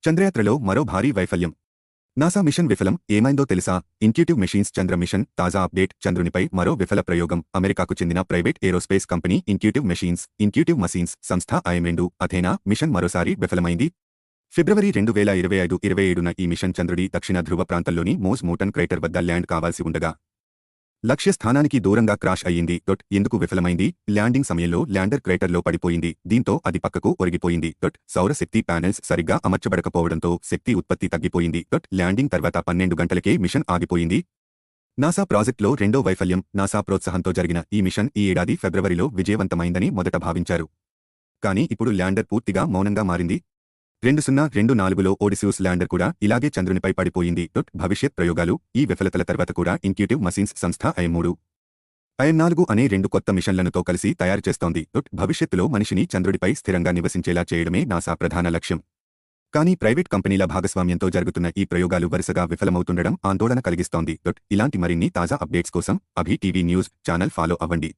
చంద్రయాత్రలో మరో భారీ వైఫల్యం. నాసా మిషన్ విఫలం. ఏమైందో తెలుసా? ఇంట్యూటివ్ మెషిన్స్ చంద్ర మిషన్ తాజా అప్డేట్. చంద్రునిపై మరో విఫల ప్రయోగం. అమెరికాకు చెందిన private aerospace company intuitive machines సంస్థ IM-2 అథేనా మిషన్ మరోసారి విఫలమైంది. ఫిబ్రవరి 2025-27న ఈ మిషన్ చంద్రుడి దక్షిణ ధ్రువ ప్రాంతంలోని మోజ్ మోటన్ క్రేటర్ వద్ద ల్యాండ్ కావాల్సి ఉండగా లక్ష్య స్థానానికి దూరంగా క్రాష్ అయ్యింది. ఎందుకు విఫలమైంది? ల్యాండింగ్ సమయంలో ల్యాండర్ క్రేటర్లో పడిపోయింది. దీంతో అది పక్కకు ఒరిగిపోయింది. సౌర శక్తి ప్యానెల్స్ సరిగ్గా అమర్చబడకపోవడంతో శక్తి ఉత్పత్తి తగ్గిపోయింది. ల్యాండింగ్ తర్వాత 12 గంటలకే మిషన్ ఆగిపోయింది. నాసా ప్రాజెక్టులో రెండో వైఫల్యం. నాసా ప్రోత్సాహంతో జరిగిన ఈ మిషన్ ఈ ఏడాది ఫిబ్రవరిలో విజయవంతమైందని మొదట భావించారు. కానీ ఇప్పుడు ల్యాండర్ పూర్తిగా మౌనంగా మారింది. 2024లో ఓడిసియూస్ ల్యాండర్ కూడా ఇలాగే చంద్రునిపై పడిపోయింది. భవిష్యత్ ప్రయోగాలు. ఈ విఫలతల తర్వాత కూడా ఇంట్యూటివ్ మషీన్స్ సంస్థ IM-3, IM-4 అనే 2 కొత్త మిషన్లనుతో కలిసి తయారు చేస్తోంది. భవిష్యత్తులో మనిషిని చంద్రుడిపై స్థిరంగా నివసించేలా చేయడమే నాసా ప్రధాన లక్ష్యం. కానీ ప్రైవేట్ కంపెనీల భాగస్వామ్యంతో జరుగుతున్న ఈ ప్రయోగాలు వరుసగా విఫలమవుతుండడం ఆందోళన కలిగిస్తోంది. ఇలాంటి మరిన్ని తాజా అప్డేట్స్ కోసం అభి టీవీ న్యూస్ ఛానల్ ఫాలో అవ్వండి.